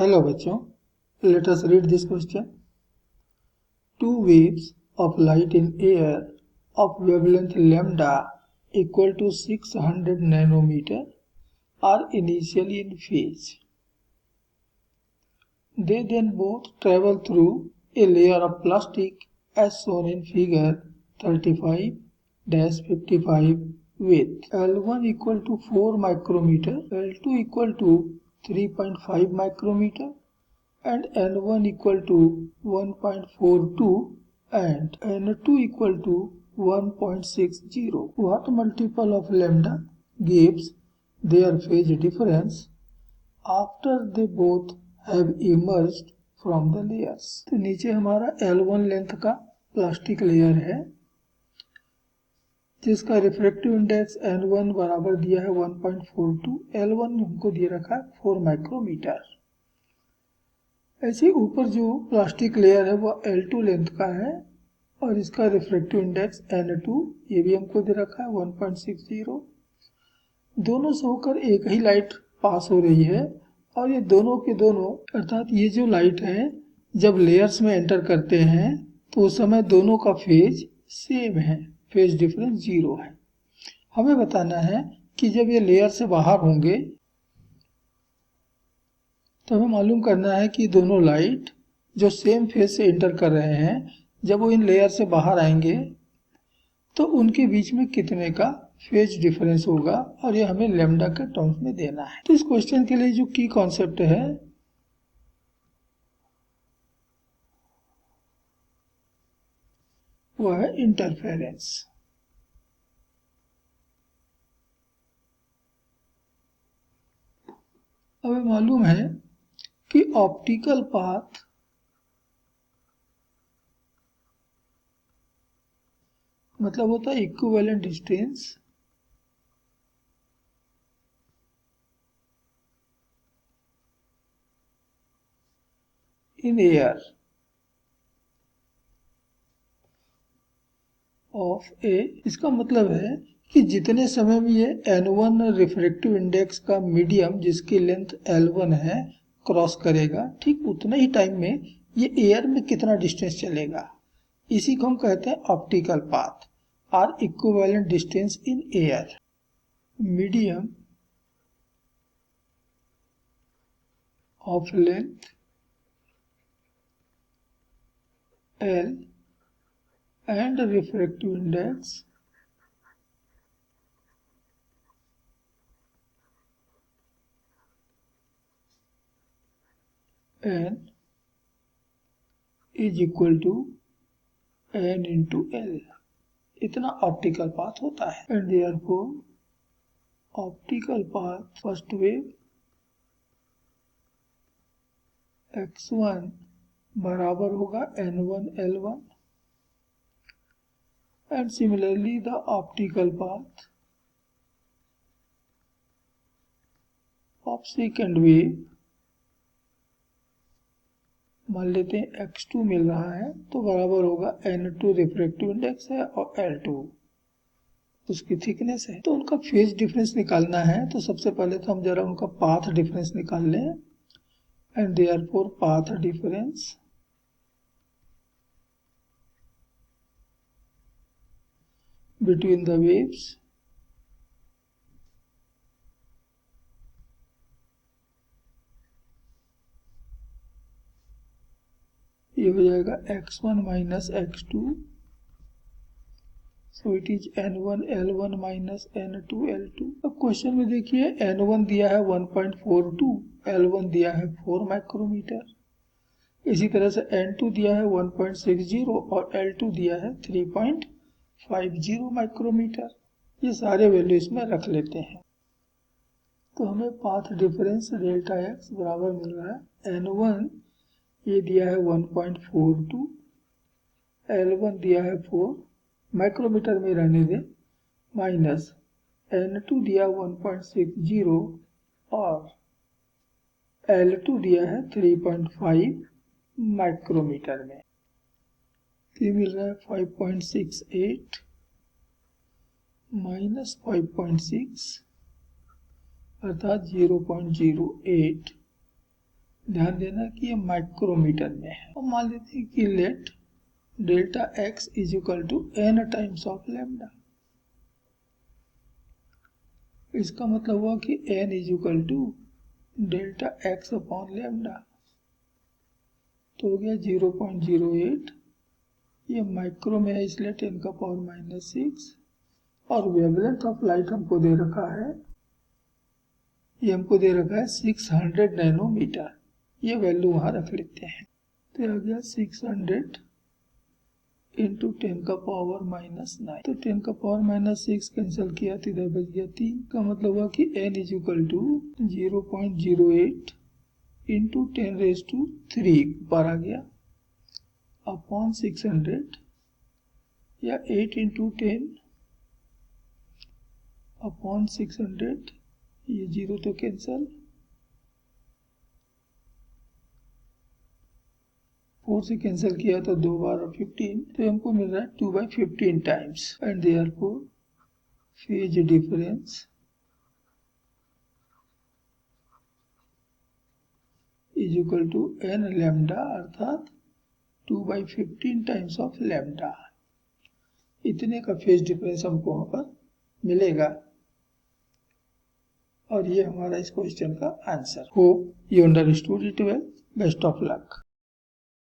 Hello बच्चों, let us read this question. Two waves of light in air of wavelength lambda equal to 600 nanometer are initially in phase. They then both travel through a layer of plastic as shown in figure 35-55 with L1 equal to 4 micrometer, L2 equal to 3.5 micrometer and N1 equal to 1.42 and N2 equal to 1.60. What multiple of lambda gives their phase difference after they both have emerged from the layers? तो नीचे हमारा L1 length का plastic layer है जिसका refractive index N1 बराबर दिया है 1.42, L1 हमको दिया रखा है 4 माइक्रोमीटर। ऐसे ऊपर जो प्लास्टिक लेयर है वो L2 लेंथ का है और इसका रिफ्रैक्टिव इंडेक्स N2 ये भी हमको दे रखा है 1.60। दोनों से होकर एक ही लाइट पास हो रही है और ये दोनों के दोनों अर्थात ये जो लाइट है जब लेयर्स में एंटर करते हैं तो उस समय दोनों का फेज सेम है, फेज डिफरेंस 0 है। हमें बताना है कि जब ये लेयर से बाहर होंगे तो हमें मालूम करना है कि दोनों लाइट जो सेम फेज से एंटर कर रहे हैं जब वो इन लेयर से बाहर आएंगे तो उनके बीच में कितने का फेज डिफरेंस होगा और ये हमें लैम्डा के टर्म्स में देना है। तो इस क्वेश्चन के लिए जो की कॉन्सेप्ट है वो है इंटरफेरेंस। हमें मालूम है कि ऑप्टिकल पाथ मतलब होता है equivalent distance in air of a. इसका मतलब है कि जितने समय में ये N1 रिफ्रैक्टिव इंडेक्स का मीडियम जिसकी लेंथ L1 है क्रॉस करेगा, ठीक उतना ही टाइम में ये एयर में कितना डिस्टेंस चलेगा, इसी को हम कहते हैं ऑप्टिकल पाथ और equivalent distance in air. Medium of length L and refractive index N is equal to N into L। इतना ऑप्टिकल पाथ होता है and therefore optical path first wave x1 बराबर होगा N1 L1 and similarly the optical path of second wave मान लेते हैं x2 मिल रहा है तो बराबर होगा N2 रिफ्रैक्टिव इंडेक्स है और L2 उसकी थिकनेस है। तो उनका फेज डिफरेंस निकालना है तो सबसे पहले तो हम जरा उनका पाथ डिफरेंस निकाल लें and therefore path difference between the waves ये हो जाएगा x1 minus x2 so it is N1 L1 minus N2 L2। अब क्वेश्चन में देखिए N1 दिया है 1.42, L1 दिया है 4 माइक्रोमीटर, इसी तरह से N2 दिया है 1.60 और L2 दिया है 3.50 माइक्रोमीटर। ये सारे वैल्यू इसमें रख लेते हैं तो हमें पाथ डिफरेंस डेल्टा x बराबर मिल रहा है N1 ये दिया है 1.42, L1 दिया है 4 माइक्रोमीटर में रहने दें माइनस N2 दिया 1.60 और L2 दिया है 3.5 माइक्रोमीटर में। ये मिल रहा है 5.68 माइनस 5.6 अर्थात 0.08 ध्यान देना कि ये माइक्रोमीटर में है। और मान लेते हैं कि let delta x is equal to n times of lambda. इसका मतलब हुआ कि n is equal to delta x upon lambda, तो हो गया 0.08। ये माइक्रो में है इसलिए 10 का पावर -6। और वेवलेंथ ऑफ लाइट हमको दे रखा है, ये हमको दे रखा है 600 नैनोमीटर। ये वैल्यू वहां रख लेते हैं, तो आ गया 600 इंटू 10 का पावर -9। तो 10 का पावर -6 कैंसिल किया तो इधर बच गया 3। का मतलब हुआ कि n is equal to 0.08 into 10⁻³ ऊपर आ गया अपॉन 600 या 8 इंटू 10 अपॉन 600। ये 0 तो कैंसल, 4 से कैंसिल किया तो 2 बार 15, तो हमको मिल रहा है 2/15 times. And therefore phase difference is equal to n lambda, अर्थात 2/15 टाइम्स ऑफ लैम्डा। इतने का फेज डिफरेंस हमको वहां पर मिलेगा। और ये हमारा इस क्वेश्चन का answer. Hope you understood it well. Best of luck.